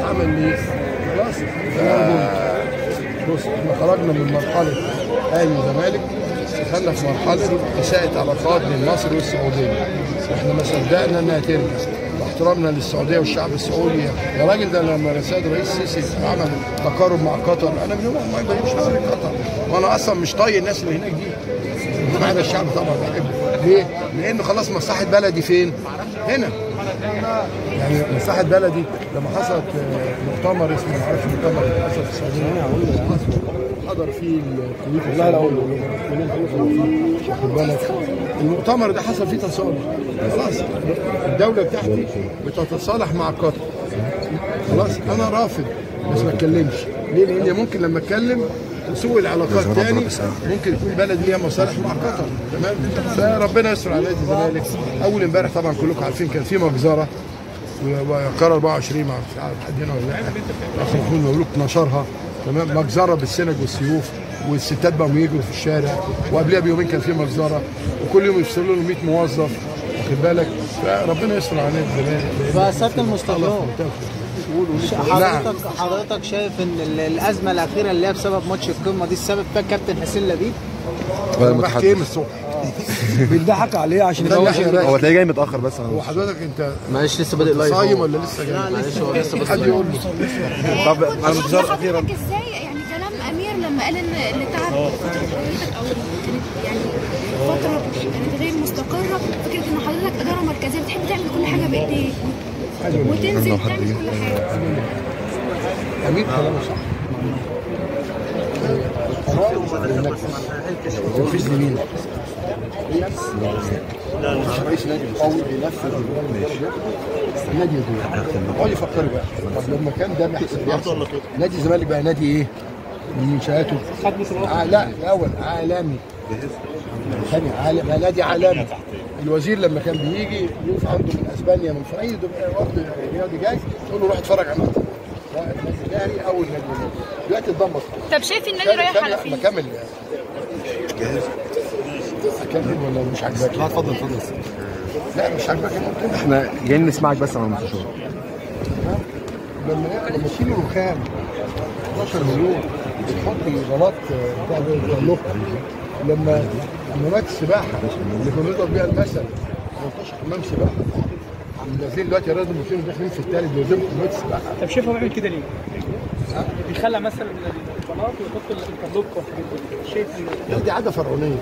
عمل ايه؟ خلاص. بص احنا خرجنا من مرحله اهلي وزمالك، دخلنا في مرحله اساءة علاقات بين مصر والسعوديه. احنا ما صدقنا انها ترجع، واحترامنا للسعوديه والشعب السعودي. يا راجل ده لما السيد الرئيس السيسي عمل تقارب مع قطر، انا من يوم ما بجيبش طارق قطر، وانا اصلا مش طايق الناس اللي هناك دي. ما عدا الشعب طبعا بحبه. ليه؟ لانه خلاص مصلحه بلدي فين؟ هنا. يعني مصلحه بلدي لما حصلت مؤتمر اسمه ما اعرفش مؤتمر حصل في السعوديه، حضر فيه الكويت. لا اقول واخد بالك، المؤتمر ده حصل فيه تصالح. خلاص الدوله بتاعتي بتتصالح مع قطر. خلاص انا رافض بس ما اتكلمش. ليه؟ لان ممكن لما اتكلم سوء العلاقات تاني، ممكن يكون بلد ليها مصالح مع قطر. تمام. فربنا يستر على نادي الزمالك. اول امبارح طبعا كلكم عارفين كان في مجزره، وقرار 24 مع مش عارف حد هنا ولا لا، اخ محمود مبروك نشرها. تمام. مجزره بالسنج والسيوف، والستات بقوا يجروا في الشارع، وقبلها بيومين كان في مجزره، وكل يوم يفصلوا له 100 موظف. واخد بالك. فربنا يستر على نادي الزمالك. فسيادة المستشار، حضرتك شايف ان الازمه الاخيره اللي هي بسبب ماتش القمه دي السبب فيها كابتن حسين لبيب؟ بحكي ايه من الصبح؟ بيضحك عليه عشان هو تلاقيه جاي متاخر بس. هو حضرتك انت معلش لسه بادئ لايف صايم ولا لسه جاي؟ لا لسه هو لسه حد يقول له. طب انا منتظر اخيرا ازاي يعني كلام امير لما قال ان اللي تعب فتره حضرتك او كانت يعني فتره كانت غير مستقره، فكره ان حضرتك اداره مركزيه بتحب تعمل كل حاجه بايديك وتنزل تعمل كل حاجه. امير كلامه صح. تنفيذ لمين؟ رئيس نادي قوي بينفذ نادي الدول. هو يفكر بقى، طب لما كان ده بيحصل نادي الزمالك بقى نادي ايه؟ من منشآته لا الاول عالمي، ثاني عالم، نادي عالمي. الوزير لما كان بيجي يشوف عنده من اسبانيا من في اي وفد رياضي جاي تقول له روح اتفرج على النادي الاهلي اول نادي. دلوقتي اتدمر. طب شايف النادي رايح على فين؟ بكمل جاهز. اكمل ولا مش عاجباك؟ لا اتفضل اتفضل. لا مش عاجباك. احنا جايين نسمعك بس يا المستشار. لما تشيل الرخام 12 مليون بتحط غلط بتاع اللوك، لما حمامات السباحه اللي كنا بنضرب بيها المثل 18 حمام سباحه نازلين دلوقتي رياض المسلمين داخلين في الثالث بيوزنوا حمامات السباحه. طب شايف هو بيعمل كده ليه؟ بيخلع مثلا البلاط ويحط الانترلوك والحاجات دي، شايف دي عاده فرعونيه.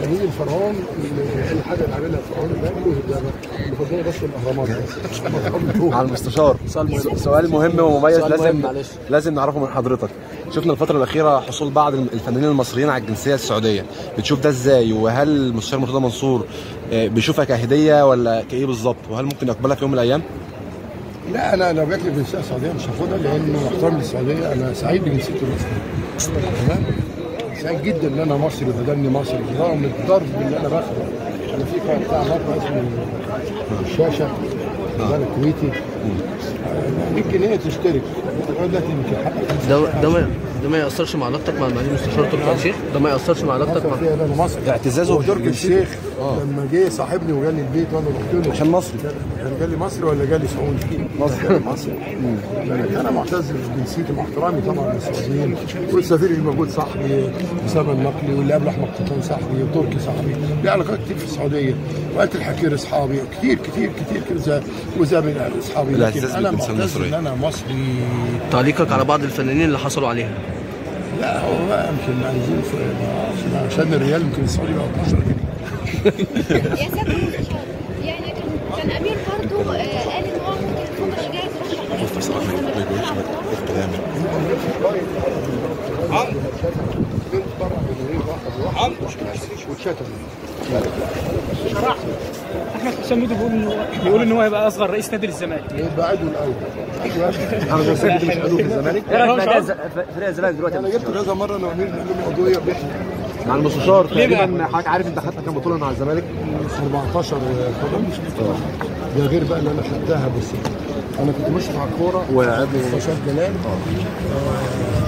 كان يجي الفرعون اللي حاجه اللي عاملها الفرعون ده يقول ده بيفضلوا بس الاهرامات. على المستشار سؤال مهم ومميز لازم نعرفه من حضرتك. شفنا الفترة الأخيرة حصول بعض الفنانين المصريين على الجنسية السعودية، بتشوف ده ازاي؟ وهل المستشار مرتضى منصور بيشوفها كهدية ولا كإيه بالظبط؟ وهل ممكن يقبلها في يوم من الأيام؟ لا انا لو جات لي جنسيه سعوديه مش هاخدها، لانه احترام للسعوديه. انا سعيد بجنسيتي المصريه. تمام؟ سعيد جدا ان انا مصري وبدني مصري رغم الضرب اللي انا باخده. انا في قائد بتاع مرة اسمه الشاشه ده الكويتي، يمكن هي تشترك ده ما ياثرش مع علاقتك مع المعالي المستشار تركي آل الشيخ؟ ده ما ياثرش مع علاقتك مع اعتزازه تركي آل الشيخ لما جه صاحبني وجالي البيت وانا قلت له عشان مصري. كان جالي مصري ولا جالي سعودي؟ مصري. انا معتز بجنسيتي مع احترامي طبعا للسعوديين، والسفير اللي موجود صاحبي اسامه النقلي، واللي قبل احمد قطان صاحبي، وتركي صاحبي، لي علاقات كتير في السعوديه، وقت الحكير اصحابي كتير كتير كتير كده، وزابل اصحابي. لكن انا معتز ان انا مصري. تعليقك على بعض الفنانين اللي حصلوا عليها؟ لا هو بقى يمكن عايزين عشان الريال يمكن السعودي بقى 12 جنيه. يا سيادة المستشار، يعني كان امير برضه قال ان هو ممكن الفتره الجايه احمد حسام ميدو بيقول ان هو هيبقى اصغر رئيس نادي الزمالك. يبقى عدو الاول. احمد حسام ميدو مش قالوه في الزمالك؟ فريق الزمالك دلوقتي انا جبت كذا مره انا امير نعمل عضويه بيحكي مع المستشار تقريبا. حضرتك عارف انت حتى كان بطوله مع الزمالك 14 ده غير بقى اللي انا خدتها. بس انا كنت ماشي مع الكوره وقبل مستشار جلال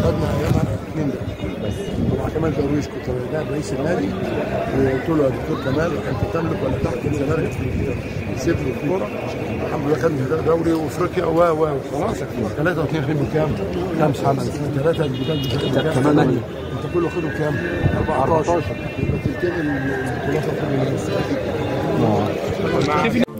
خدنا ايامها 2 بس. طبعا كان كمال درويش كنت نائب رئيس النادي، وقلت له يا دكتور كمال انت تملك ولا تحكم الزمالك في سيف الكوره؟ الحمد لله خدنا دوري وافريقيا خلاص 3 و2 بكام؟ 5 3 البطولات كمان انت كله خده كام؟ 14 يبقى تلتين البطولات